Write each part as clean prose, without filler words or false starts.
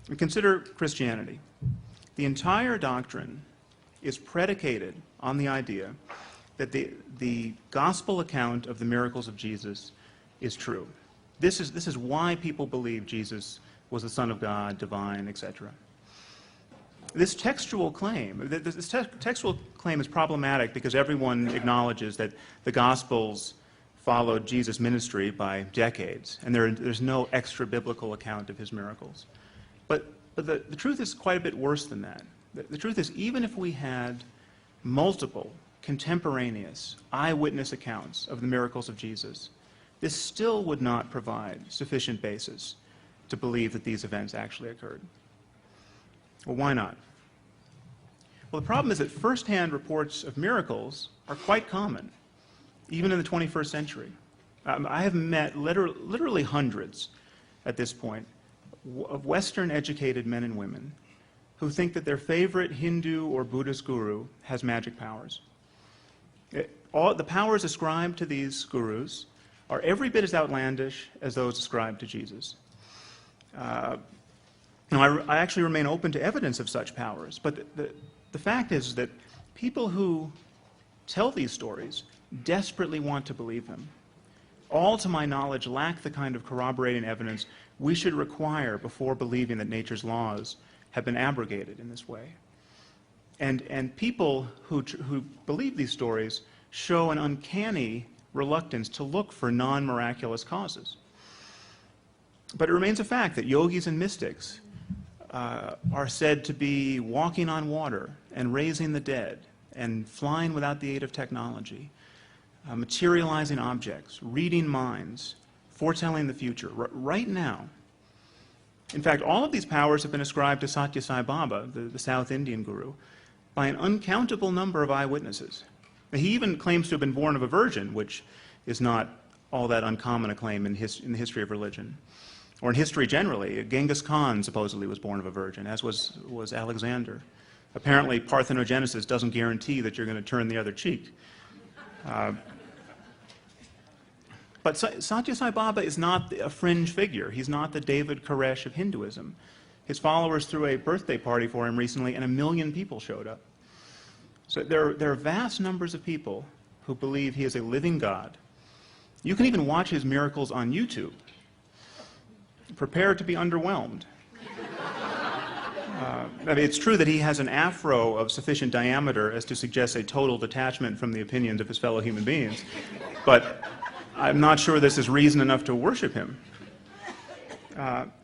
And consider Christianity. The entire doctrine is predicated on the idea that the gospel account of the miracles of Jesus is true. This is why people believe Jesus was the Son of God, divine, etc. This textual claim is problematic because everyone acknowledges that the Gospels followed Jesus' ministry by decades, and there's no extra biblical account of his miracles. But the truth is quite a bit worse than that. The truth is, even if we had multiple contemporaneous eyewitness accounts of the miracles of Jesus, this still would not provide sufficient basis to believe that these events actually occurred. Well, why not? Well, the problem is that first-hand reports of miracles are quite common, even in the 21st century. I have met literally hundreds at this point of Western-educated men and women who think that their favorite Hindu or Buddhist guru has magic powers. The powers ascribed to these gurus are every bit as outlandish as those ascribed to Jesus. Now, I actually remain open to evidence of such powers, but the fact is that people who tell these stories desperately want to believe them. All, to my knowledge, lack the kind of corroborating evidence we should require before believing that nature's laws have been abrogated in this way. And people who believe these stories show an uncanny reluctance to look for non-miraculous causes. But it remains a fact that yogis and mystics are said to be walking on water and raising the dead and flying without the aid of technology, materializing objects, reading minds, foretelling the future, right now. In fact, all of these powers have been ascribed to Satya Sai Baba, the South Indian guru, by an uncountable number of eyewitnesses. He even claims to have been born of a virgin, which is not all that uncommon a claim in the history of religion. Or in history generally. Genghis Khan supposedly was born of a virgin, as was Alexander. Apparently, parthenogenesis doesn't guarantee that you're going to turn the other cheek. But Satya Sai Baba is not a fringe figure. He's not the David Koresh of Hinduism. His followers threw a birthday party for him recently, and 1 million people showed up. So there are vast numbers of people who believe he is a living God. You can even watch his miracles on YouTube. Prepare to be underwhelmed. I mean, it's true that he has an afro of sufficient diameter as to suggest a total detachment from the opinions of his fellow human beings, but I'm not sure this is reason enough to worship him.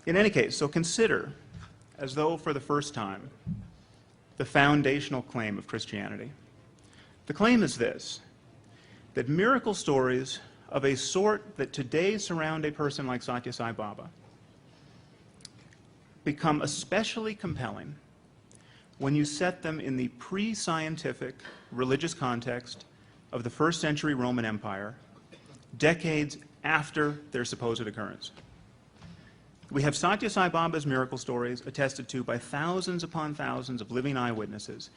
In any case, so consider, as though for the first time, the foundational claim of Christianity. The claim is this, that miracle stories of a sort that today surround a person like Satya Sai Baba become especially compelling when you set them in the pre-scientific religious context of the first century Roman Empire, decades after their supposed occurrence. We have Satya Sai Baba's miracle stories attested to by thousands upon thousands of living eyewitnesses,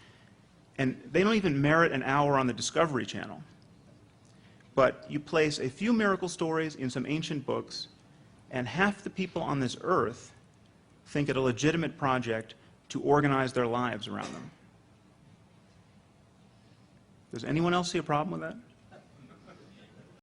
and they don't even merit an hour on the Discovery Channel. But you place a few miracle stories in some ancient books, and half the people on this earth think it a legitimate project to organize their lives around them. Does anyone else see a problem with that?